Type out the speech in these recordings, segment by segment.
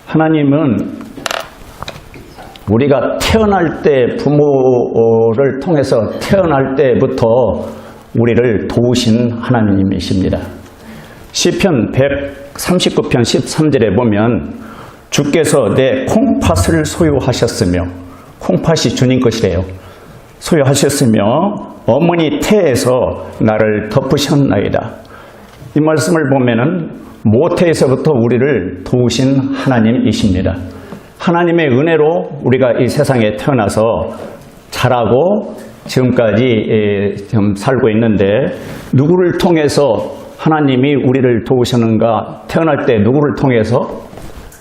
하나님은 우리가 태어날 때 부모를 통해서 태어날 때부터 우리를 도우신 하나님이십니다. 시편 139편 13절에 보면 주께서 내 콩팥을 소유하셨으며, 콩팥이 주님 것이래요. 소유하셨으며 어머니 태에서 나를 덮으셨나이다. 이 말씀을 보면은 모태에서부터 우리를 도우신 하나님이십니다. 하나님의 은혜로 우리가 이 세상에 태어나서 자라고 지금까지 살고 있는데, 누구를 통해서 하나님이 우리를 도우셨는가? 태어날 때 누구를 통해서?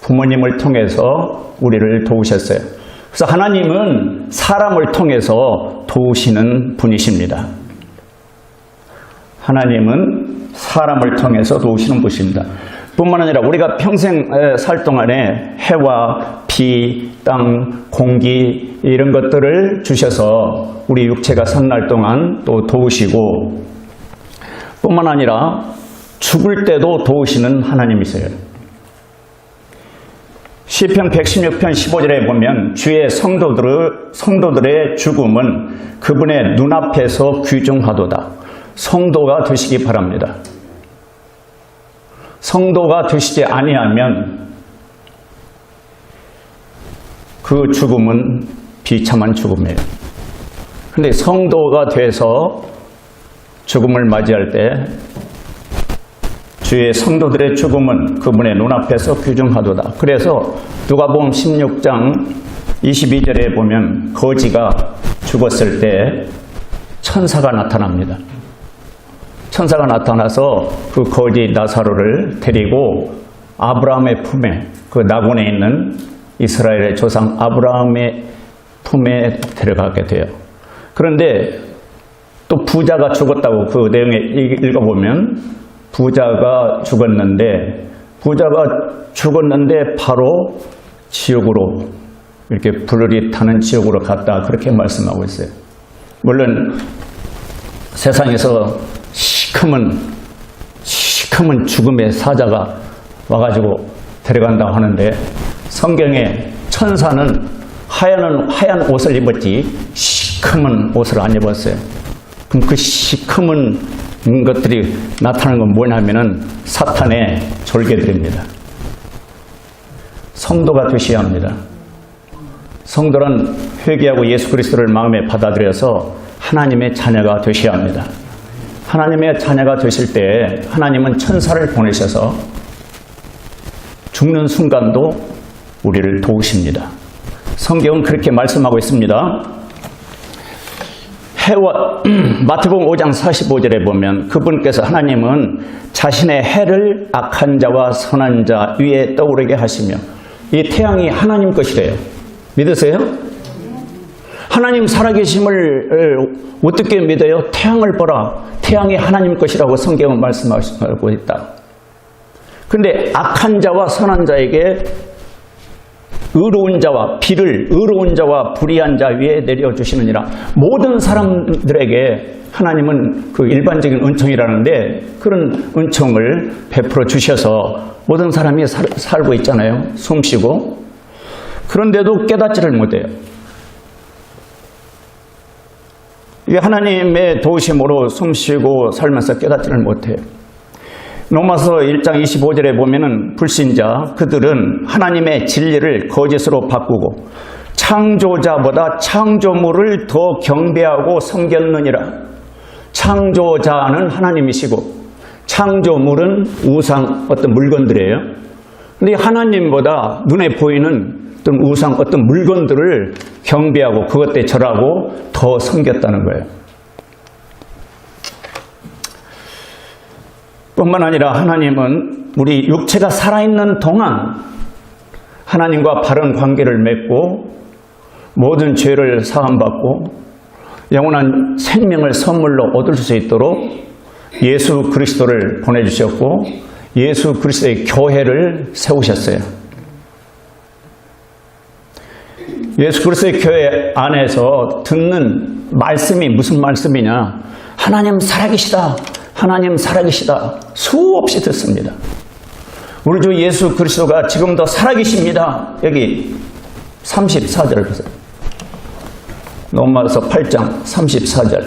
부모님을 통해서 우리를 도우셨어요. 그래서 하나님은 사람을 통해서 도우시는 분이십니다. 하나님은 사람을 통해서 도우시는 분이십니다. 뿐만 아니라 우리가 평생 살 동안에 해와 비, 땅, 공기 이런 것들을 주셔서 우리 육체가 산 날 동안 또 도우시고, 뿐만 아니라 죽을 때도 도우시는 하나님이세요. 시편 116편 15절에 보면 주의 성도들의 죽음은 그분의 눈앞에서 귀중하도다. 성도가 되시기 바랍니다. 성도가 되시지 아니하면 그 죽음은 비참한 죽음이에요. 그런데 성도가 돼서 죽음을 맞이할 때 주의 성도들의 죽음은 그분의 눈앞에서 귀중하도다. 그래서 누가복음 16장 22절에 보면 거지가 죽었을 때 천사가 나타납니다. 천사가 나타나서 그 거지 나사로를 데리고 아브라함의 품에, 그 낙원에 있는 이스라엘의 조상 아브라함의 품에 데려가게 돼요. 그런데 또 부자가 죽었다고 그 내용에 읽어보면 부자가 죽었는데 바로 지옥으로, 이렇게 불이 타는 지옥으로 갔다, 그렇게 말씀하고 있어요. 물론 세상에서 시커먼 죽음의 사자가 와가지고 데려간다고 하는데, 성경에 천사는 하얀 옷을 입었지 시커먼 옷을 안 입었어요. 그럼 그 시커먼 것들이 나타나는 건 뭐냐면은 사탄의 졸개들입니다. 성도가 되셔야 합니다. 성도란 회개하고 예수 그리스도를 마음에 받아들여서 하나님의 자녀가 되셔야 합니다. 하나님의 자녀가 되실 때 하나님은 천사를 보내셔서 죽는 순간도 우리를 도우십니다. 성경은 그렇게 말씀하고 있습니다. 마태복음 5장 45절에 보면 그분께서, 하나님은 자신의 해를 악한 자와 선한 자 위에 떠오르게 하시며, 이 태양이 하나님 것이래요. 믿으세요? 하나님 살아계심을 어떻게 믿어요? 태양을 보라. 태양이 하나님 것이라고 성경은 말씀하고 있다. 그런데 악한 자와 선한 자에게 의로운 자와 불의한 자 위에 내려주시느니라. 모든 사람들에게 하나님은 그 일반적인 은총이라는데, 그런 은총을 베풀어 주셔서 모든 사람이 살고 있잖아요. 숨쉬고. 그런데도 깨닫지를 못해요. 이게 하나님의 도우심으로 숨쉬고 살면서 깨닫지를 못해요. 로마서 1장 25절에 보면은 불신자 그들은 하나님의 진리를 거짓으로 바꾸고 창조자보다 창조물을 더 경배하고 섬겼느니라. 창조자는 하나님이시고 창조물은 우상, 어떤 물건들이에요. 근데 하나님보다 눈에 보이는 어떤 우상, 어떤 물건들을 경배하고 그것에 절하고 더 섬겼다는 거예요. 뿐만 아니라 하나님은 우리 육체가 살아있는 동안 하나님과 바른 관계를 맺고 모든 죄를 사함받고 영원한 생명을 선물로 얻을 수 있도록 예수 그리스도를 보내주셨고 예수 그리스도의 교회를 세우셨어요. 예수 그리스도의 교회 안에서 듣는 말씀이 무슨 말씀이냐? 하나님 살아계시다. 하나님 살아계시다. 수없이 듣습니다. 우리 주 예수 그리스도가 지금도 살아계십니다. 여기 34절 보세요. 로마서 8장 34절.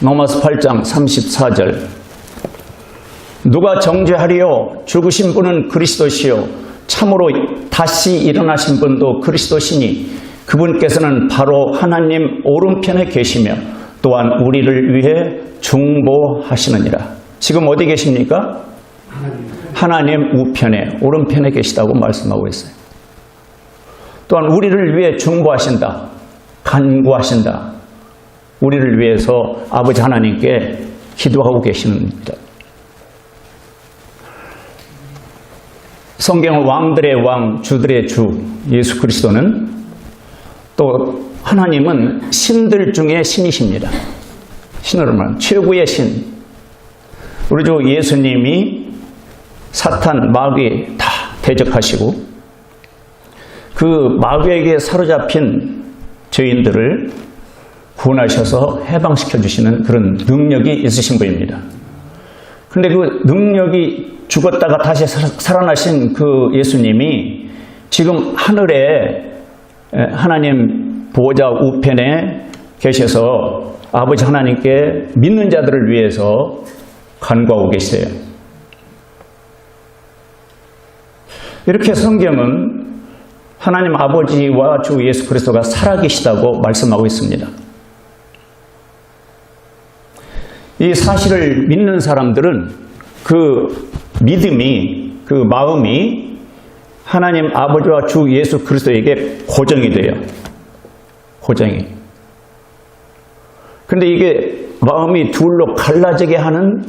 로마서 8장 34절. 누가 정죄하리요? 죽으신 분은 그리스도시요 참으로 다시 일어나신 분도 그리스도시니 그분께서는 바로 하나님 오른편에 계시며 또한 우리를 위해 중보하시느니라. 지금 어디 계십니까? 하나님 우편에 오른편에 계시다고 말씀하고 있어요. 또한 우리를 위해 중보하신다. 간구하신다. 우리를 위해서 아버지 하나님께 기도하고 계시는입니다. 성경은 왕들의 왕, 주들의 주 예수 그리스도는 또 하나님은 신들 중에 신이십니다. 신으로 말하면 최고의 신. 우리 주 예수님이 사탄, 마귀 다 대적하시고 그 마귀에게 사로잡힌 죄인들을 구원하셔서 해방시켜 주시는 그런 능력이 있으신 분입니다. 그런데 그 능력이 죽었다가 다시 살아나신 그 예수님이 지금 하늘에 하나님 보호자 우편에 계셔서 아버지 하나님께 믿는 자들을 위해서 간구하고 계세요. 이렇게 성경은 하나님 아버지와 주 예수 그리스도가 살아계시다고 말씀하고 있습니다. 이 사실을 믿는 사람들은 그 믿음이, 그 마음이 하나님 아버지와 주 예수 그리스도에게 고정이 돼요. 고정이. 근데 이게 마음이 둘로 갈라지게 하는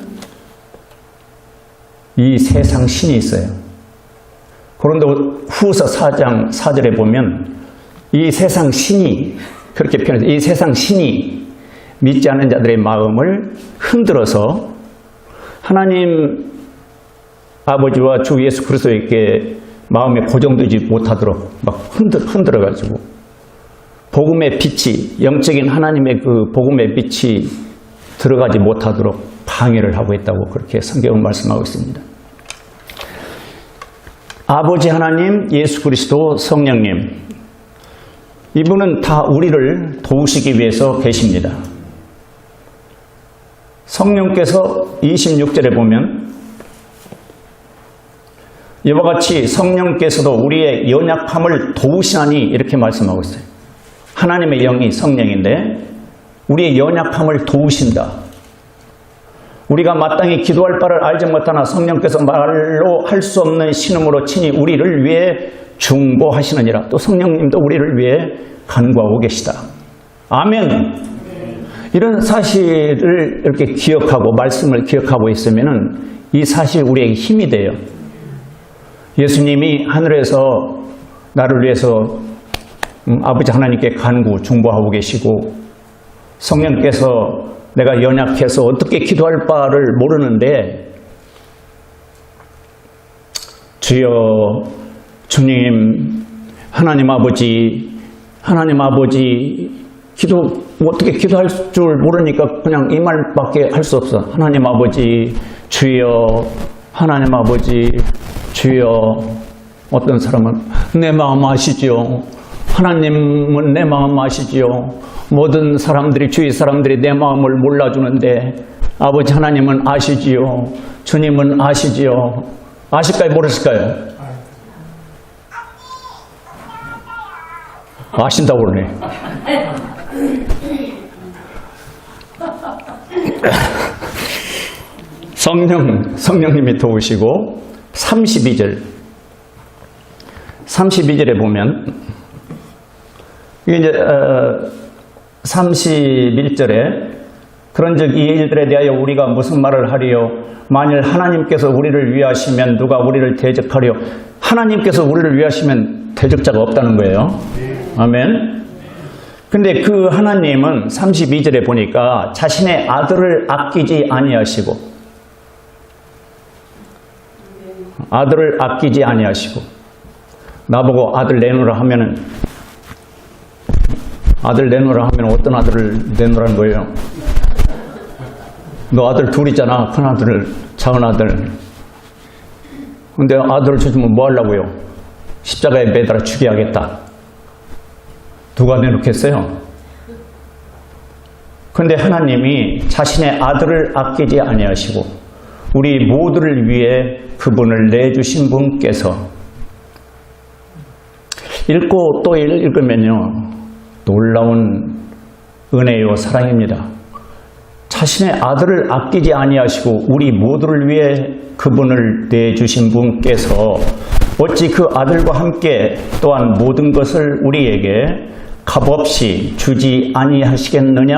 이 세상 신이 있어요. 고린도 후서 4장 4절에 보면 이 세상 신이 그렇게 표현해서 이 세상 신이 믿지 않는 자들의 마음을 흔들어서 하나님 아버지와 주 예수 그리스도에게 마음에 고정되지 못하도록 막 흔들어가지고 복음의 빛이, 영적인 하나님의 그 복음의 빛이 들어가지 못하도록 방해를 하고 있다고 그렇게 성경은 말씀하고 있습니다. 아버지 하나님, 예수 그리스도, 성령님, 이분은 다 우리를 도우시기 위해서 계십니다. 성령께서 26절에 보면 이와 같이 성령께서도 우리의 연약함을 도우시나니 이렇게 말씀하고 있어요. 하나님의 영이 성령인데 우리의 연약함을 도우신다. 우리가 마땅히 기도할 바를 알지 못하나 성령께서 말로 할 수 없는 신음으로 친히 우리를 위해 중보하시느니라. 또 성령님도 우리를 위해 간구하고 계시다. 아멘. 이런 사실을 이렇게 기억하고 말씀을 기억하고 있으면은 이 사실 우리에게 힘이 돼요. 예수님이 하늘에서 나를 위해서 아버지 하나님께 간구, 중보하고 계시고 성령께서 내가 연약해서 어떻게 기도할 바를 모르는데 주여, 주님, 하나님 아버지 기도 어떻게 기도할 줄 모르니까 그냥 이 말밖에 할 수 없어. 하나님 아버지, 주여, 하나님 아버지, 주여. 어떤 사람은 내 마음 아시지요. 하나님은 내 마음 아시지요. 모든 사람들이, 주위 사람들이 내 마음을 몰라주는데 아버지 하나님은 아시지요. 주님은 아시지요. 아실까요? 모르실까요? 아신다고 그러네. 성령님이 도우시고 32절에 보면 이게 이제 31절에 그런즉 이 일들에 대하여 우리가 무슨 말을 하리요? 만일 하나님께서 우리를 위하시면 누가 우리를 대적하리요? 하나님께서 우리를 위하시면 대적자가 없다는 거예요. 아멘. 근데 그 하나님은 32절에 보니까 자신의 아들을 아끼지 아니하시고 나보고 아들 내놓으라 하면은 아들 내놓으라 하면 어떤 아들을 내놓으라는 거예요? 너 아들 둘이잖아. 큰 아들, 작은 아들. 근데 아들을 주시면 뭐 하려고요? 십자가에 매달아 죽여야겠다. 누가 내놓겠어요? 근데 하나님이 자신의 아들을 아끼지 아니하시고 우리 모두를 위해 그분을 내주신 분께서 읽고 또 읽으면요 놀라운 은혜요 사랑입니다. 자신의 아들을 아끼지 아니하시고 우리 모두를 위해 그분을 내주신 분께서 어찌 그 아들과 함께 또한 모든 것을 우리에게 값없이 주지 아니하시겠느냐?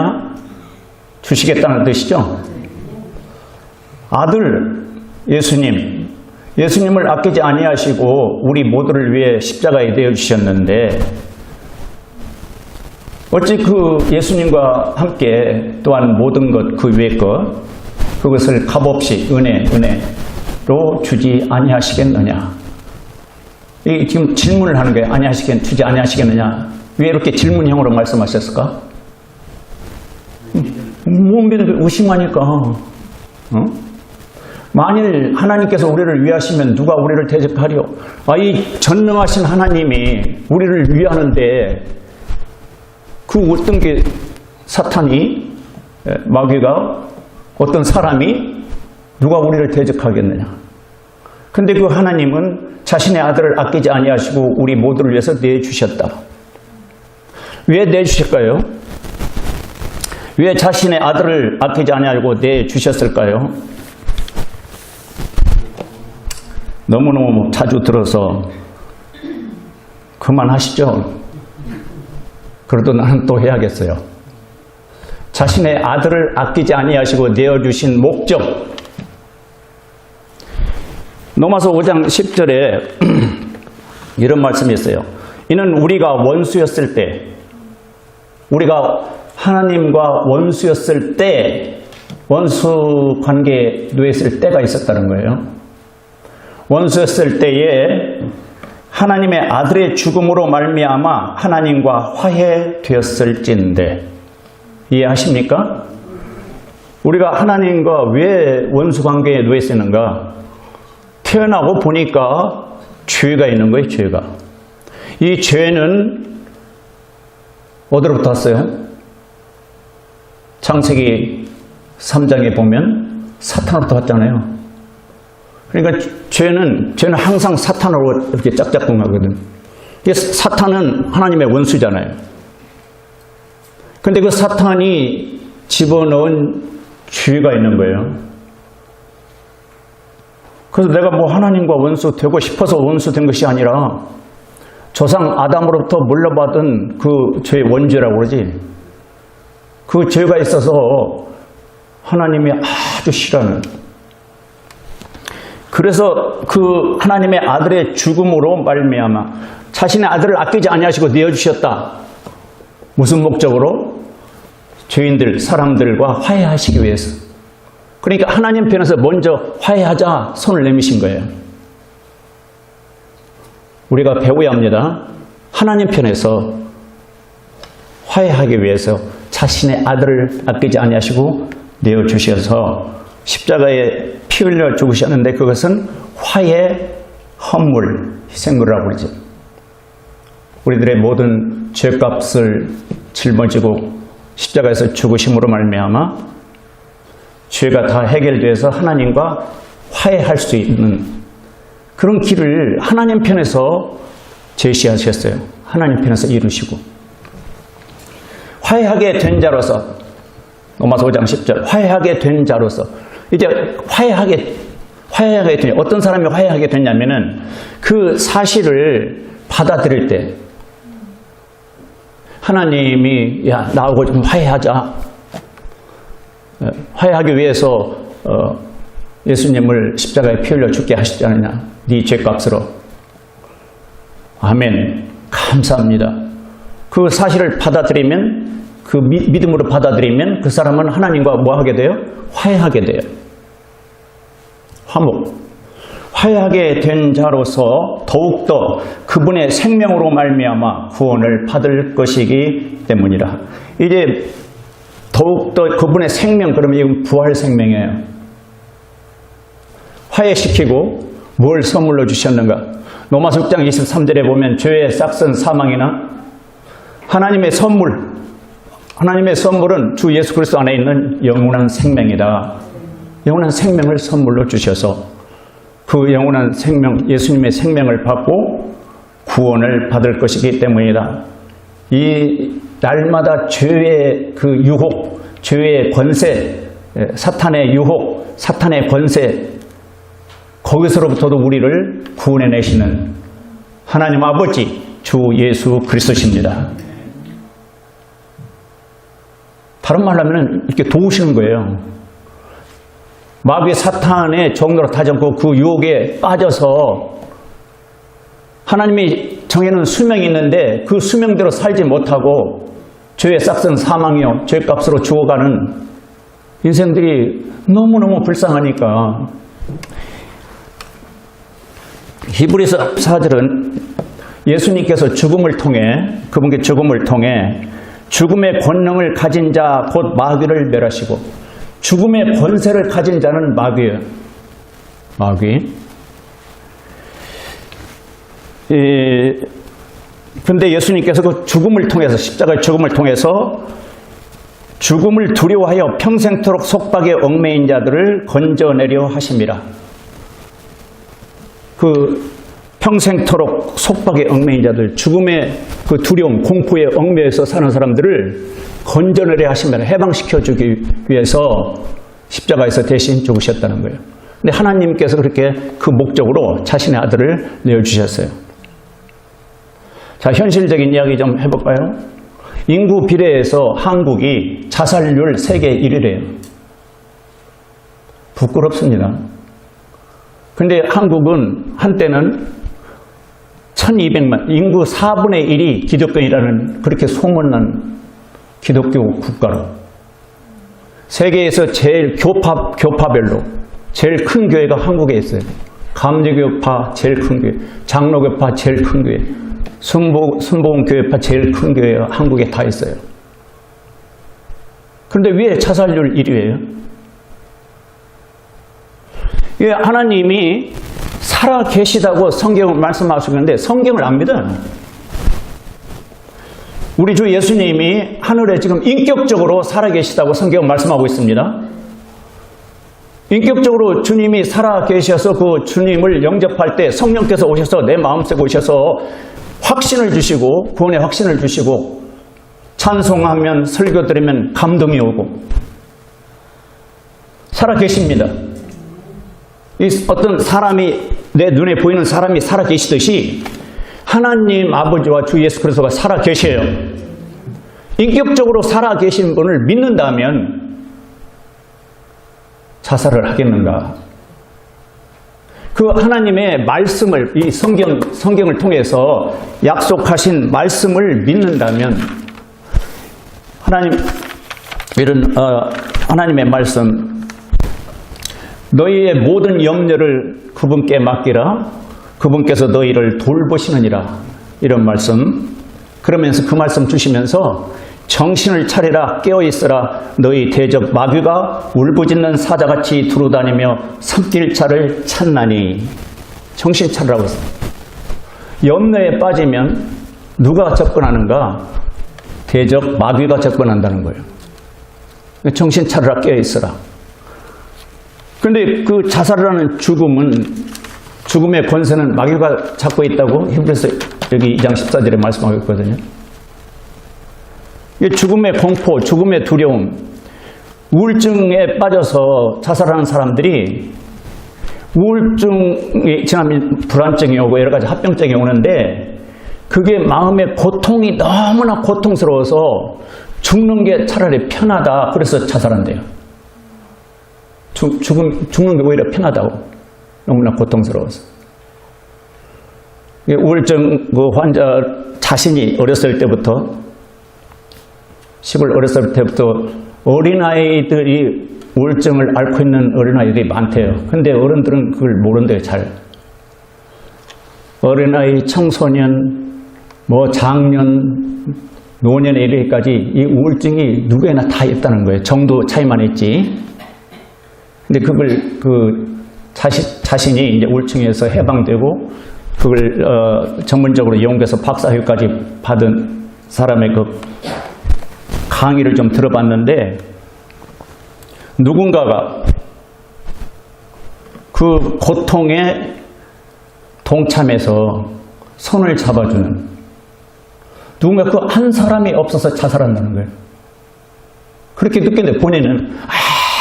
주시겠다는 뜻이죠. 아들 예수님을 아끼지 아니하시고 우리 모두를 위해 십자가에 내어 주셨는데 어찌 그 예수님과 함께 또한 모든 것 그 위의 것 그것을 값없이 은혜로 주지 아니하시겠느냐. 이 지금 질문을 하는 거예요. 주지 아니하시겠느냐. 왜 이렇게 질문형으로 말씀하셨을까? 못 믿는 의심하니까. 만일 하나님께서 우리를 위하시면 누가 우리를 대적하리요? 이 전능하신 하나님이 우리를 위하는데 그 어떤 게 사탄이 마귀가 어떤 사람이 누가 우리를 대적하겠느냐? 근데 그 하나님은 자신의 아들을 아끼지 아니하시고 우리 모두를 위해서 내주셨다. 왜 내주실까요? 왜 자신의 아들을 아끼지 아니하고 내주셨을까요? 너무너무 자주 들어서 그만하시죠. 그래도 나는 또 해야겠어요. 자신의 아들을 아끼지 아니하시고 내어주신 목적. 로마서 5장 10절에 이런 말씀이 있어요. 이는 우리가 원수였을 때, 우리가 하나님과 원수였을 때, 원수 관계에 놓였을 때가 있었다는 거예요. 원수였을 때에 하나님의 아들의 죽음으로 말미암아 하나님과 화해되었을진데, 이해하십니까? 우리가 하나님과 왜 원수 관계에 놓여 있었는가? 태어나고 보니까 죄가 있는 거예요. 죄가. 이 죄는 어디로부터 왔어요? 창세기 3장에 보면 사탄으로부터 왔잖아요. 그러니까 죄는 항상 사탄으로 이렇게 짝짝꿍하거든. 사탄은 하나님의 원수잖아요. 근데 그 사탄이 집어넣은 죄가 있는 거예요. 그래서 내가 뭐 하나님과 원수 되고 싶어서 원수 된 것이 아니라 조상 아담으로부터 물려받은 그 죄의 원죄라고 그러지. 그 죄가 있어서 하나님이 아주 싫어하는. 그래서 그 하나님의 아들의 죽음으로 말미암아 자신의 아들을 아끼지 아니하시고 내어주셨다. 무슨 목적으로? 죄인들, 사람들과 화해하시기 위해서. 그러니까 하나님 편에서 먼저 화해하자 손을 내미신 거예요. 우리가 배워야 합니다. 하나님 편에서 화해하기 위해서 자신의 아들을 아끼지 아니하시고 내어주셔서 십자가에 피 흘려 죽으셨는데 그것은 화해 헌물, 희생물이라고 그러죠. 우리들의 모든 죄값을 짊어지고 십자가에서 죽으심으로 말미암아 죄가 다 해결돼서 하나님과 화해할 수 있는 그런 길을 하나님 편에서 제시하셨어요. 하나님 편에서 이루시고 화해하게 된 자로서 로마서 5장 10절 화해하게 된 자로서 이제 화해하게 된 어떤 사람이 화해하게 됐냐면은 그 사실을 받아들일 때 하나님이 야 나하고 좀 화해하자. 화해하기 위해서 예수님을 십자가에 피 흘려 죽게 하시지 않느냐. 네 죄값으로. 아멘. 감사합니다. 그 사실을 받아들이면 그 믿음으로 받아들이면 그 사람은 하나님과 뭐 하게 돼요? 화해하게 돼요. 화목. 화해하게 된 자로서 더욱더 그분의 생명으로 말미암아 구원을 받을 것이기 때문이라. 이제 더욱더 그분의 생명, 그러면 이건 부활 생명이에요. 화해시키고 뭘 선물로 주셨는가? 로마서 6장 23절에 보면 죄의 싹슨 사망이나 하나님의 선물은 주 예수 그리스도 안에 있는 영원한 생명이다. 영원한 생명을 선물로 주셔서 그 영원한 생명, 예수님의 생명을 받고 구원을 받을 것이기 때문이다. 이 날마다 죄의 그 유혹, 죄의 권세, 사탄의 유혹, 사탄의 권세, 거기서로부터도 우리를 구원해내시는 하나님 아버지 주 예수 그리스도십니다. 다른 말로 하면 이렇게 도우시는 거예요. 마귀 사탄의 종로로 타지 않고 그 유혹에 빠져서 하나님이 정해놓은 수명이 있는데 그 수명대로 살지 못하고 죄의 싹슨 사망이요 죄값으로 죽어가는 인생들이 너무너무 불쌍하니까 히브리서 4절은 예수님께서 죽음을 통해 그분께 죽음을 통해 죽음의 권능을 가진 자 곧 마귀를 멸하시고 죽음의 권세를 가진 자는 마귀예요. 마귀. 근데 예수님께서 그 죽음을 통해서 십자가의 죽음을 통해서 죽음을 두려워하여 평생토록 속박에 얽매인 자들을 건져내려 하심이라. 그 평생토록 속박에 얽매인 자들, 죽음의 그 두려움, 공포에 얽매여서 사는 사람들을 건져내려 하심이라. 해방시켜주기 위해서 십자가에서 대신 죽으셨다는 거예요. 근데 하나님께서 그렇게 그 목적으로 자신의 아들을 내어주셨어요. 자, 현실적인 이야기 좀 해볼까요? 인구 비례에서 한국이 자살률 세계 1위래요. 부끄럽습니다. 근데 한국은 한때는 1200만, 인구 4분의 1이 기독교인이라는 그렇게 소문난 기독교 국가로 세계에서 제일 교파별로 제일 큰 교회가 한국에 있어요. 감리교파 제일 큰 교회, 장로교파 제일 큰 교회, 순복음교회파 제일 큰 교회가 한국에 다 있어요. 그런데 왜 자살률 1위예요? 예, 하나님이 살아 계시다고 성경을 말씀하시는데 성경을 안 믿어요. 우리 주 예수님이 하늘에 지금 인격적으로 살아 계시다고 성경은 말씀하고 있습니다. 인격적으로 주님이 살아 계셔서 그 주님을 영접할 때 성령께서 오셔서 내 마음속에 오셔서 확신을 주시고 구원의 확신을 주시고 찬송하면 설교 들으면 감동이 오고 살아 계십니다. 이 어떤 사람이 내 눈에 보이는 사람이 살아 계시듯이 하나님 아버지와 주 예수 그리스도가 살아 계셔요. 인격적으로 살아 계신 분을 믿는다면 자살을 하겠는가? 그 하나님의 말씀을 이 성경을 통해서 약속하신 말씀을 믿는다면 하나님의 말씀 너희의 모든 염려를 그분께 맡기라 그분께서 너희를 돌보시느니라 이런 말씀 그러면서 그 말씀 주시면서 정신을 차리라 깨어있으라 너희 대적 마귀가 울부짖는 사자같이 두루다니며 산길차를 찾나니 정신 차리라고 했습니다. 염려에 빠지면 누가 접근하는가? 대적 마귀가 접근한다는 거예요. 정신 차리라 깨어있으라. 그런데 그 자살을 하는 죽음의 권세는 마귀가 잡고 있다고 히브리서 여기 2장 14절에 말씀하고 있거든요. 죽음의 공포, 죽음의 두려움, 우울증에 빠져서 자살하는 사람들이 우울증이 지나면 불안증이 오고 여러 가지 합병증이 오는데 그게 마음의 고통이 너무나 고통스러워서 죽는 게 차라리 편하다. 그래서 자살한대요. 죽는 게 오히려 편하다고. 너무나 고통스러워서. 우울증 그 환자 자신이 어렸을 때부터 어린아이들이 우울증을 앓고 있는 어린아이들이 많대요. 근데 어른들은 그걸 모른대요, 잘. 어린아이, 청소년, 장년, 노년에 이르기까지 이 우울증이 누구에나 다 있다는 거예요. 정도 차이만 있지. 근데 그걸 자신이 이제 우울증에서 해방되고 그걸 전문적으로 연구해서 박사학위까지 받은 사람의 그 강의를 좀 들어봤는데, 누군가가 그 고통에 동참해서 손을 잡아주는, 누군가 그 한 사람이 없어서 자살한다는 거예요. 그렇게 느꼈는데 본인은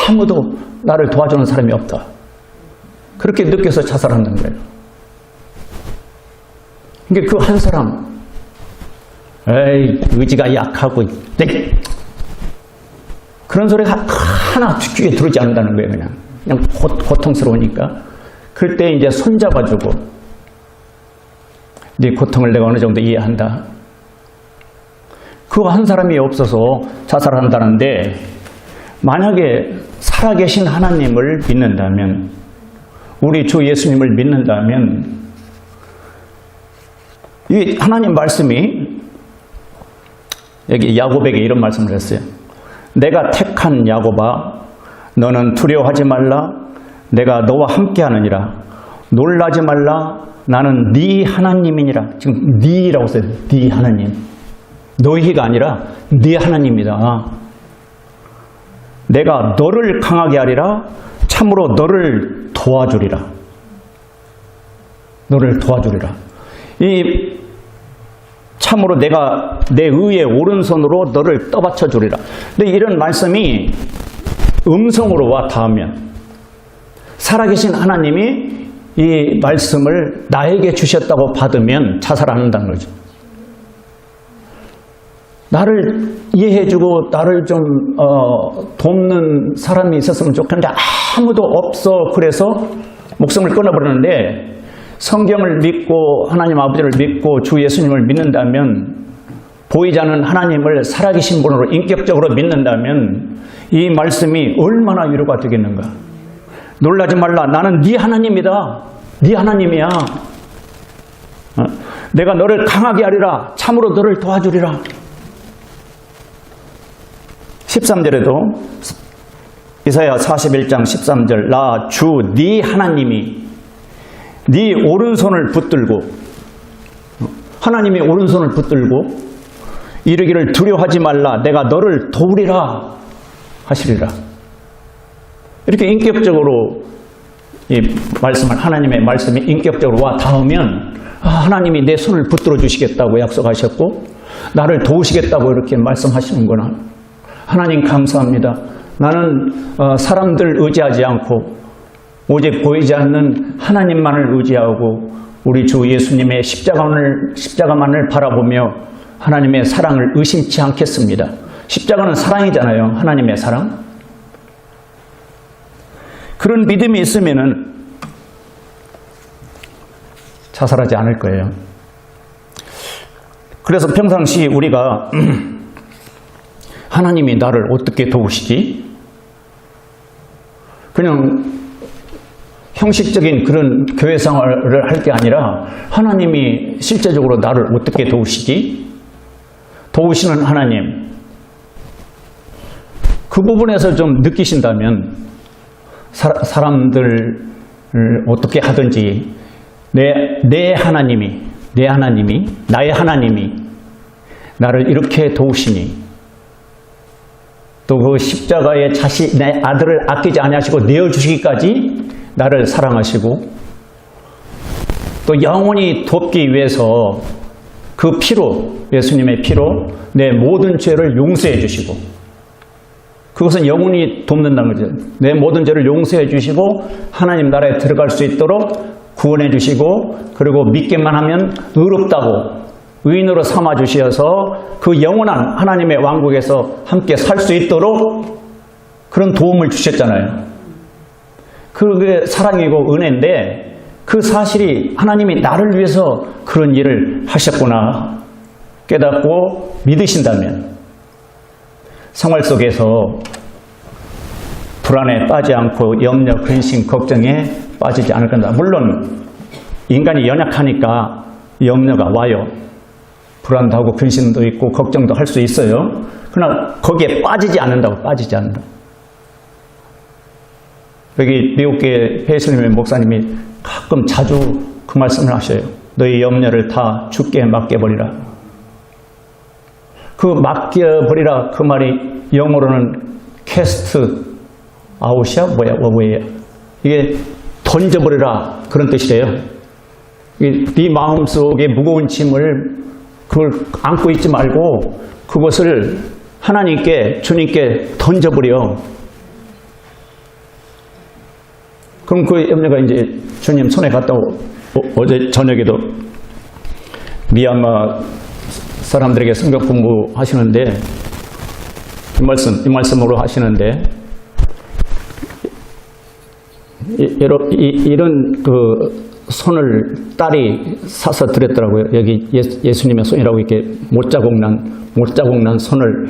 아무도 나를 도와주는 사람이 없다, 그렇게 느껴서 자살한다는 거예요. 그러니까 그 한 사람, 에이 의지가 약하고 그런 소리가 하나 귀에 들어오지 않는다는 거예요. 그냥 고통스러우니까. 그럴 때 이제 손잡아주고, 네 고통을 내가 어느 정도 이해한다. 그 한 사람이 없어서 자살한다는데, 만약에 살아계신 하나님을 믿는다면, 우리 주 예수님을 믿는다면, 이 하나님 말씀이, 여기 야곱에게 이런 말씀을 했어요. 내가 택한 야곱아, 너는 두려워하지 말라. 내가 너와 함께하느니라. 놀라지 말라. 나는 네 하나님이니라. 지금 네라고 써요. 네 하나님. 너희가 아니라 네 하나님이다. 내가 너를 강하게 하리라. 참으로 너를 도와주리라. 너를 도와주리라. 이 참으로 내가 내 의의 오른손으로 너를 떠받쳐 주리라. 근데 이런 말씀이 음성으로 와 닿으면, 살아계신 하나님이 이 말씀을 나에게 주셨다고 받으면 자살 안 한다는 거죠. 나를 이해해주고 나를 좀 돕는 사람이 있었으면 좋겠는데 아무도 없어. 그래서 목숨을 끊어버렸는데, 성경을 믿고 하나님 아버지를 믿고 주 예수님을 믿는다면, 보이지 않는 하나님을 살아계신 분으로 인격적으로 믿는다면 이 말씀이 얼마나 위로가 되겠는가. 놀라지 말라. 나는 네 하나님이다. 네 하나님이야. 내가 너를 강하게 하리라. 참으로 너를 도와주리라. 13절에도 이사야 41장 13절, 나 주 네 하나님이 네 오른손을 붙들고, 하나님이 오른손을 붙들고 이르기를 두려워하지 말라. 내가 너를 도우리라 하시리라. 이렇게 인격적으로 이 말씀을, 하나님의 말씀이 인격적으로 와 닿으면, 하나님이 내 손을 붙들어 주시겠다고 약속하셨고 나를 도우시겠다고 이렇게 말씀하시는구나. 하나님 감사합니다. 나는 사람들 의지하지 않고 오직 보이지 않는 하나님만을 의지하고 우리 주 예수님의 십자가만을 바라보며 하나님의 사랑을 의심치 않겠습니다. 십자가는 사랑이잖아요. 하나님의 사랑. 그런 믿음이 있으면은 자살하지 않을 거예요. 그래서 평상시 우리가 하나님이 나를 어떻게 도우시지? 그냥 형식적인 그런 교회 생활을 할 게 아니라 하나님이 실제적으로 나를 어떻게 도우시지? 도우시는 하나님, 그 부분에서 좀 느끼신다면 사람들을 어떻게 하든지 내 하나님이, 나의 하나님이 나를 이렇게 도우시니, 또 그 십자가에 내 아들을 아끼지 아니하시고 내어주시기까지 나를 사랑하시고, 또 영원히 돕기 위해서 그 피로, 예수님의 피로 내 모든 죄를 용서해 주시고, 그것은 영원히 돕는다는 거죠. 내 모든 죄를 용서해 주시고 하나님 나라에 들어갈 수 있도록 구원해 주시고, 그리고 믿기만 하면 의롭다고 의인으로 삼아 주셔서 그 영원한 하나님의 왕국에서 함께 살 수 있도록 그런 도움을 주셨잖아요. 그게 사랑이고 은혜인데, 그 사실이 하나님이 나를 위해서 그런 일을 하셨구나 깨닫고 믿으신다면 생활 속에서 불안에 빠지지 않고 염려, 근심, 걱정에 빠지지 않을 겁니다. 물론 인간이 연약하니까 염려가 와요. 불안도 하고 근심도 있고 걱정도 할 수 있어요. 그러나 거기에 빠지지 않는다고, 빠지지 않는다. 여기 미국계 베이슬님의 목사님이 가끔 자주 그 말씀을 하셔요. 너희 염려를 다 주께 맡겨버리라. 그 맡겨버리라 그 말이 영어로는 캐스트 아웃이야? 뭐야? 이게 던져버리라 그런 뜻이래요. 네 마음속에 무거운 짐을 그걸 안고 있지 말고 그것을 하나님께, 주님께 던져버려. 그럼 그 염려가 이제 주님 손에 갔다 어제 저녁에도 미얀마 사람들에게 성경 공부하시는데 이 말씀으로 하시는데 이런 그 손을 딸이 사서 드렸더라고요. 여기 예수님의 손이라고 이렇게 못자국 난 손을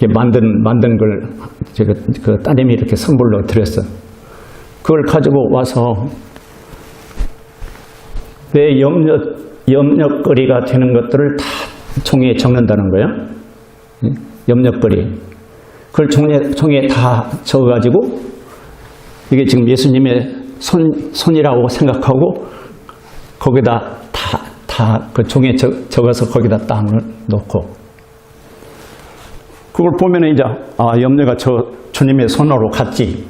이렇게 만든 걸 제가 그 따님이 이렇게 선물로 드렸어요. 그걸 가지고 와서 내 염려거리가 되는 것들을 다 종이에 적는다는 거예요. 염려거리. 그걸 종이에 다 적어가지고 이게 지금 예수님의 손이라고 생각하고 거기다 다 그 종이에 적어서 거기다 딱 놓고 그걸 보면은 이제 염려가 저 주님의 손으로 갔지.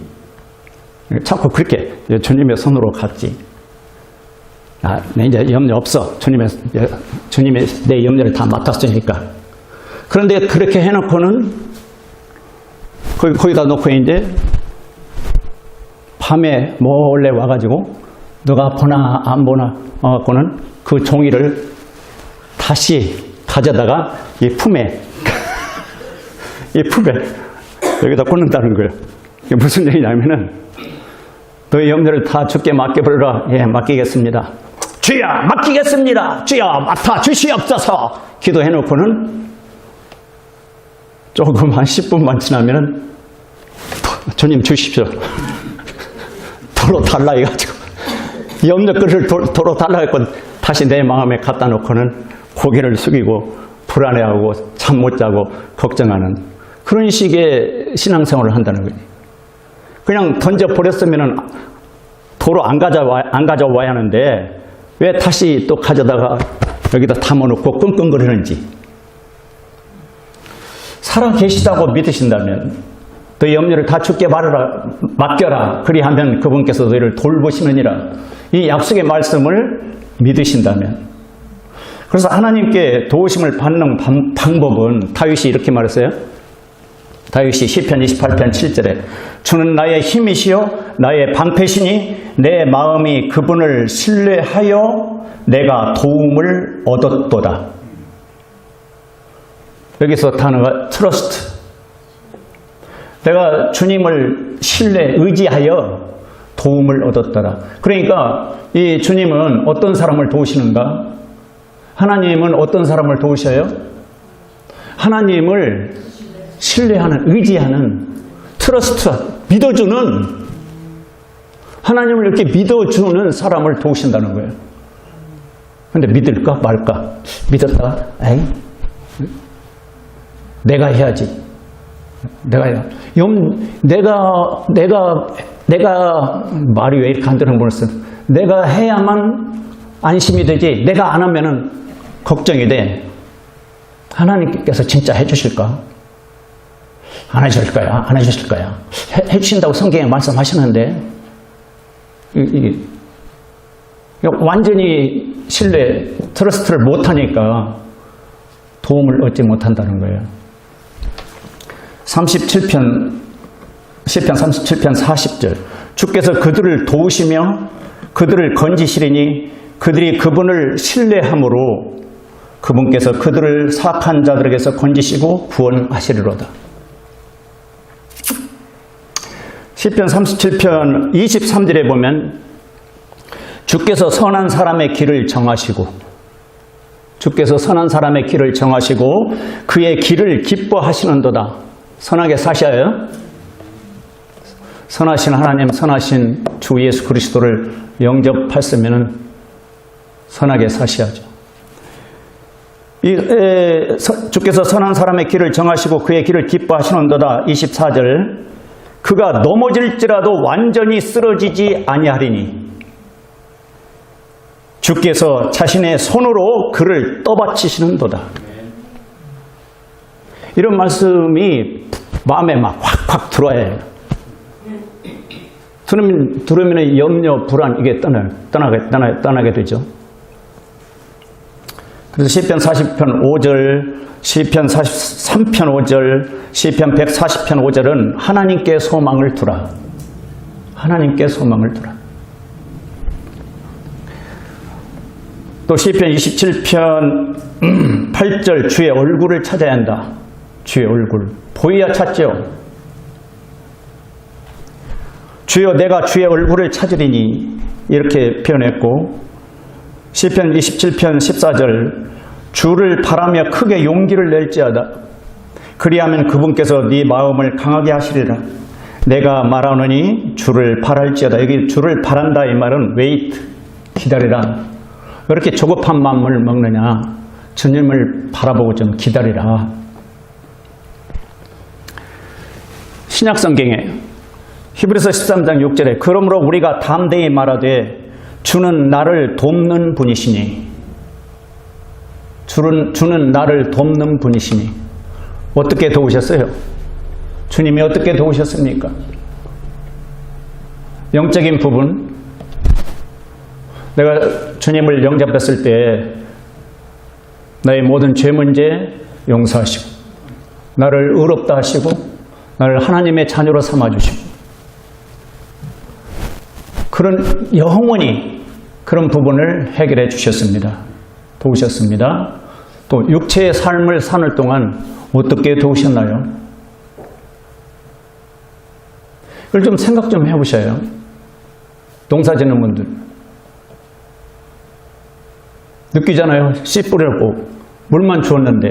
자꾸 그렇게 주님의 손으로 갔지. 내 이제 염려 없어. 주님의 내 염려를 다 맡았으니까. 그런데 그렇게 해놓고는 거기다 놓고 이제 밤에 몰래 와가지고 너가 보나 안 보나 하고는 그 종이를 다시 가져다가 이 품에 여기다 꽂는다는 거예요. 이게 무슨 얘기냐면은 너의 염려를 다 주께 맡겨버리라. 예, 맡기겠습니다. 주여 맡기겠습니다. 주여 맡아 주시옵소서. 기도해놓고는 조금 한 10분만 지나면은 주님 주십시오. 도로 달라 해가지고 염려거리를 도로 달라 했고 다시 내 마음에 갖다 놓고는 고개를 숙이고 불안해하고 잠 못 자고 걱정하는 그런 식의 신앙생활을 한다는 거예요. 그냥 던져버렸으면 도로 안 가져와야 하는데 왜 다시 또 가져다가 여기다 담아놓고 끙끙거리는지. 살아계시다고 믿으신다면 너희 염려를 다 주께 맡겨라. 그리하면 그분께서 너희를 돌보시느니라. 이 약속의 말씀을 믿으신다면. 그래서 하나님께 도우심을 받는 방법은 다윗이 이렇게 말했어요. 다윗이 시편 28편 7절에 주는 나의 힘이시요 나의 방패시니 내 마음이 그분을 신뢰하여 내가 도움을 얻었도다. 여기서 단어가 트러스트. 내가 주님을 의지하여 도움을 얻었더라. 그러니까 이 주님은 어떤 사람을 도우시는가? 하나님은 어떤 사람을 도우셔요? 하나님을 신뢰하는, 의지하는, 트러스트, 믿어주는, 하나님을 이렇게 믿어주는 사람을 도우신다는 거예요. 근데 믿을까 말까? 믿었다가 에이, 내가 해야지. 내가 말이 왜 이렇게 안 되는 모르겠어. 내가 해야만 안심이 되지. 내가 안 하면은 걱정이 돼. 하나님께서 진짜 해주실까? 안 해주실 거야. 안 해주실 거야. 해주신다고 성경에 말씀하시는데 완전히 트러스트를 못하니까 도움을 얻지 못한다는 거예요. 37편, 시편 37편 40절. 주께서 그들을 도우시며 그들을 건지시리니 그들이 그분을 신뢰함으로 그분께서 그들을 사악한 자들에게서 건지시고 구원하시리로다. 시편 37편 23절에 보면 주께서 선한 사람의 길을 정하시고 그의 길을 기뻐하시는도다. 선하게 사셔요. 선하신 하나님, 선하신 주 예수 그리스도를 영접했으면 선하게 사셔야죠. 주께서 선한 사람의 길을 정하시고 그의 길을 기뻐하시는도다. 24절. 그가 넘어질지라도 완전히 쓰러지지 아니하리니 주께서 자신의 손으로 그를 떠받치시는도다. 이런 말씀이 마음에 막 확확 들어와야 해요. 들으면 염려, 불안 이게 떠나게 되죠. 그래서 시편 40편 5절, 시편 43편 5절, 시편 140편 5절은 하나님께 소망을 두라. 하나님께 소망을 두라. 또 시편 27편 8절 주의 얼굴을 찾아야 한다. 주의 얼굴. 보여야 찾죠. 주여 내가 주의 얼굴을 찾으리니 이렇게 표현했고 시편 27편 14절 주를 바라며 크게 용기를 낼지어다. 그리하면 그분께서 네 마음을 강하게 하시리라. 내가 말하노니 주를 바랄지어다. 여기 주를 바란다 이 말은 wait, 기다리라. 왜 이렇게 조급한 마음을 먹느냐. 주님을 바라보고 좀 기다리라. 신약성경에 히브리서 13장 6절에 그러므로 우리가 담대히 말하되 주는 나를 돕는 분이시니 주는 나를 돕는 분이시니 어떻게 도우셨어요? 주님이 어떻게 도우셨습니까? 영적인 부분 내가 주님을 영접했을 때 나의 모든 죄 문제 용서하시고 나를 의롭다 하시고 나를 하나님의 자녀로 삼아주시고 그런 영원히 그런 부분을 해결해 주셨습니다. 도우셨습니다. 또 육체의 삶을 사는 동안 어떻게 도우셨나요? 이걸 좀 생각 좀 해보셔요. 농사 짓는 분들 느끼잖아요. 씨 뿌렸고 물만 주었는데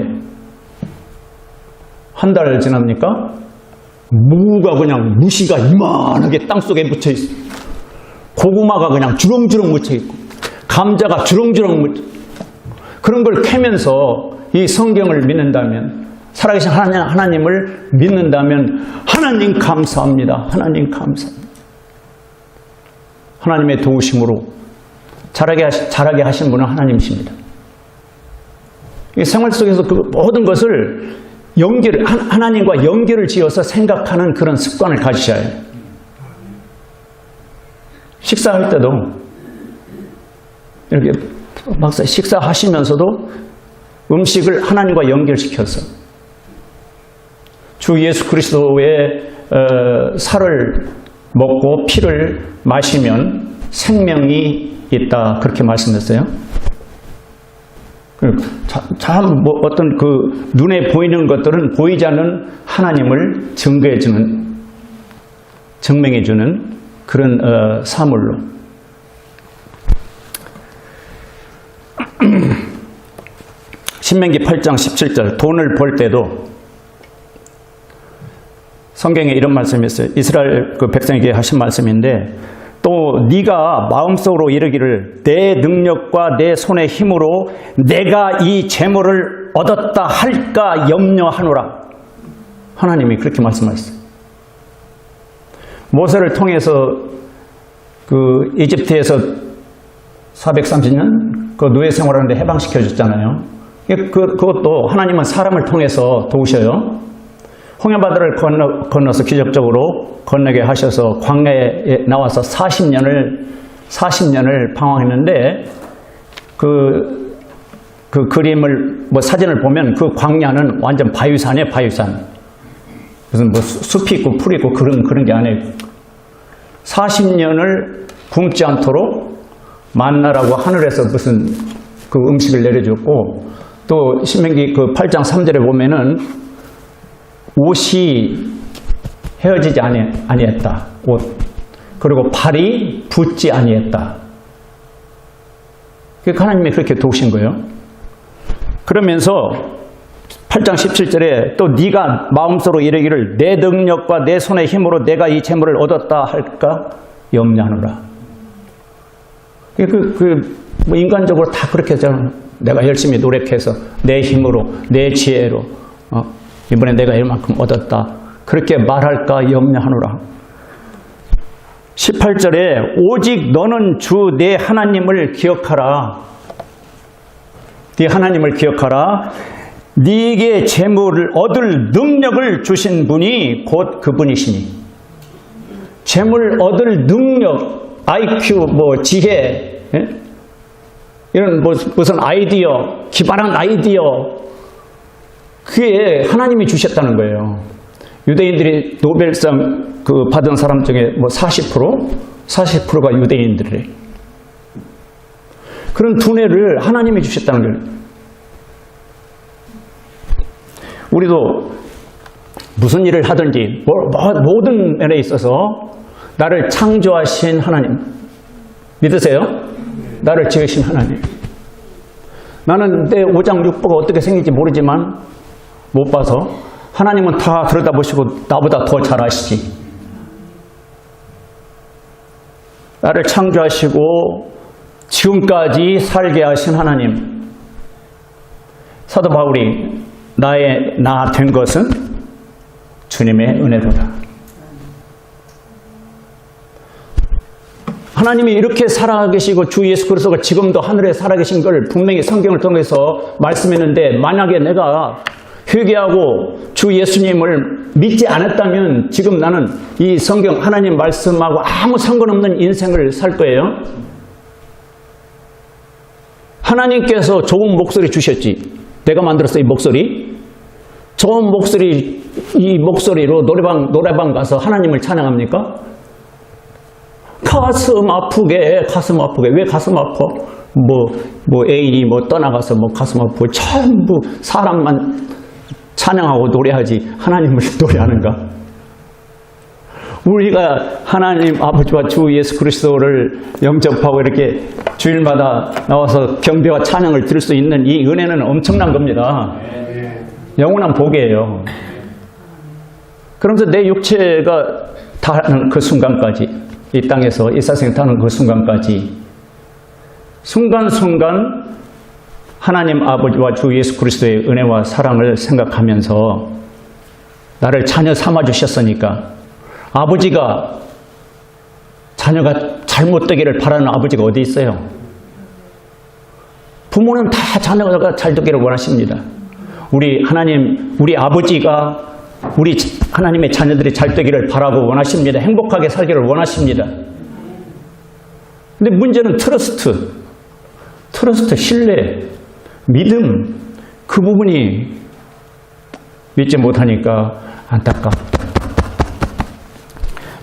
한 달 지납니까? 무가 그냥 무시가 이만하게 땅속에 묻혀있어요. 고구마가 그냥 주렁주렁 묻혀있고 감자가 주렁주렁 묻혀 그런 걸 캐면서 이 성경을 믿는다면 살아계신 하나님을 믿는다면 하나님 감사합니다. 하나님 감사합니다. 하나님의 도우심으로 자라게 하신 분은 하나님이십니다. 생활 속에서 그 모든 것을 하나님과 연결을 지어서 생각하는 그런 습관을 가지셔야 해요. 식사할 때도 이렇게 막상 식사하시면서도 음식을 하나님과 연결시켜서 주 예수 그리스도의 살을 먹고 피를 마시면 생명이 있다 그렇게 말씀했어요. 참 어떤 그 눈에 보이는 것들은 보이지 않는 하나님을 증명해주는 그런 사물로 신명기 8장 17절 돈을 벌 때도 성경에 이런 말씀이 있어요. 이스라엘 그 백성에게 하신 말씀인데 또 네가 마음속으로 이르기를 내 능력과 내 손의 힘으로 내가 이 재물을 얻었다 할까 염려하노라. 하나님이 그렇게 말씀하셨어요. 모세를 통해서 그 이집트에서 430년 그 노예 생활하는데 해방시켜 줬잖아요. 그것도 하나님은 사람을 통해서 도우셔요. 홍해바다를 건너서 기적적으로 건너게 하셔서 광야에 나와서 40년을 방황했는데 그 그림을 사진을 보면 그 광야는 완전 바위산이에요. 바위산. 무슨 숲이 있고 풀이 있고 그런 게 아니에요. 40년을 굶지 않도록 만나라고 하늘에서 무슨 그 음식을 내려줬고 또 신명기 그 8장 3절에 보면은 옷이 헤어지지 아니했다. 옷. 그리고 발이 붓지 아니했다. 하나님이 그렇게 도우신 거예요. 그러면서 8장 17절에 또 네가 마음속으로 이르기를 내 능력과 내 손의 힘으로 내가 이 재물을 얻었다 할까 염려하노라. 뭐 인간적으로 다 그렇게 하잖아요. 내가 열심히 노력해서 내 힘으로 내 지혜로 이번에 내가 이만큼 얻었다. 그렇게 말할까 염려하노라. 18절에 오직 너는 주 내 하나님을 기억하라. 네 하나님을 기억하라. 네게 재물을 얻을 능력을 주신 분이 곧 그분이시니. 재물 얻을 능력, IQ, 지혜, 이런 무슨 아이디어, 기발한 아이디어, 그게 하나님이 주셨다는 거예요. 유대인들이 노벨상 받은 사람 중에 40%가 유대인들이래. 그런 두뇌를 하나님이 주셨다는 거예요. 우리도 무슨 일을 하든지 모든 면에 있어서 나를 창조하신 하나님 믿으세요? 나를 지으신 하나님. 나는 내 오장육부가 어떻게 생긴지 모르지만 못 봐서 하나님은 다 들여다보시고 나보다 더 잘 아시지. 나를 창조하시고 지금까지 살게 하신 하나님. 사도 바울이 나의 나 된 것은 주님의 은혜로다. 하나님이 이렇게 살아계시고 주 예수 그리스도가 지금도 하늘에 살아계신 걸 분명히 성경을 통해서 말씀했는데, 만약에 내가 회개하고 주 예수님을 믿지 않았다면 지금 나는 이 성경 하나님 말씀하고 아무 상관없는 인생을 살 거예요. 하나님께서 좋은 목소리 주셨지. 내가 만들었어, 이 목소리. 좋은 목소리, 이 목소리로 노래방 가서 하나님을 찬양합니까? 가슴 아프게. 왜 가슴 아파? 애인이 떠나가서 가슴 아프고 전부 사람만 찬양하고 노래하지 하나님을 노래하는가? 우리가 하나님 아버지와 주 예수 그리스도를 영접하고 이렇게 주일마다 나와서 경배와 찬양을 드릴 수 있는 이 은혜는 엄청난 겁니다. 영원한 복이에요. 그러면서 내 육체가 다는 그 순간까지, 이 땅에서 이 세상에 타는 그 순간까지 순간순간 하나님 아버지와 주 예수 그리스도의 은혜와 사랑을 생각하면서 나를 자녀 삼아 주셨으니까, 아버지가 자녀가 잘못되기를 바라는 아버지가 어디 있어요? 부모는 다 자녀가 잘 되기를 원하십니다. 우리 하나님, 우리 아버지가 우리 하나님의 자녀들이 잘 되기를 바라고 원하십니다. 행복하게 살기를 원하십니다. 근데 문제는 트러스트, 신뢰, 믿음, 그 부분이 믿지 못하니까 안타깝다.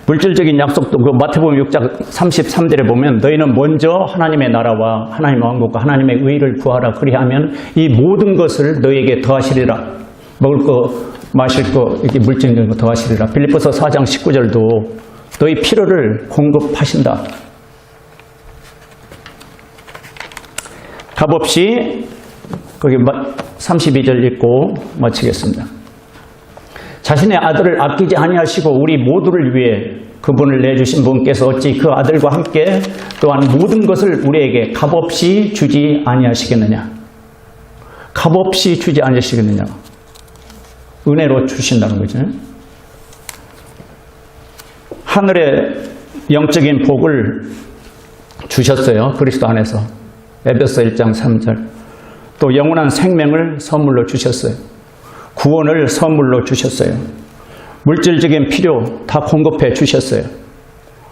물질적인 약속도 마태복음 6장 33절에 보면 너희는 먼저 하나님의 나라와 하나님의 왕국과 하나님의 의를 구하라. 그리하면 이 모든 것을 너희에게 더하시리라. 먹을 거, 마실 거, 이렇게 물질적인 거 더하시리라. 빌립보서 4장 19절도 너희 필요를 공급하신다. 값없이 거기 32절 읽고 마치겠습니다. 자신의 아들을 아끼지 아니하시고 우리 모두를 위해 그분을 내주신 분께서 어찌 그 아들과 함께 또한 모든 것을 우리에게 값없이 주지 아니하시겠느냐. 값없이 주지 아니하시겠느냐. 은혜로 주신다는 거죠. 하늘의 영적인 복을 주셨어요. 그리스도 안에서. 에베소 1장 3절. 또 영원한 생명을 선물로 주셨어요. 구원을 선물로 주셨어요. 물질적인 필요 다 공급해 주셨어요.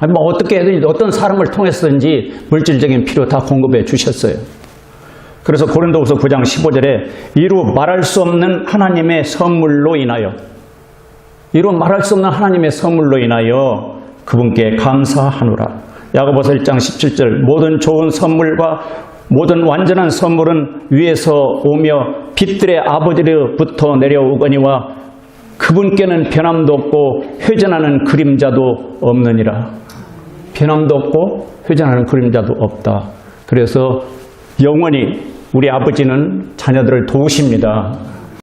어떻게든 어떤 사람을 통해서든지 물질적인 필요 다 공급해 주셨어요. 그래서 고린도후서 9장 15절에 이루 말할 수 없는 하나님의 선물로 인하여, 이루 말할 수 없는 하나님의 선물로 인하여 그분께 감사하노라. 야고보서 1장 17절 모든 좋은 선물과 모든 완전한 선물은 위에서 오며 빛들의 아버지로부터 내려오거니와 그분께는 변함도 없고 회전하는 그림자도 없느니라. 변함도 없고 회전하는 그림자도 없다. 그래서 영원히 우리 아버지는 자녀들을 도우십니다.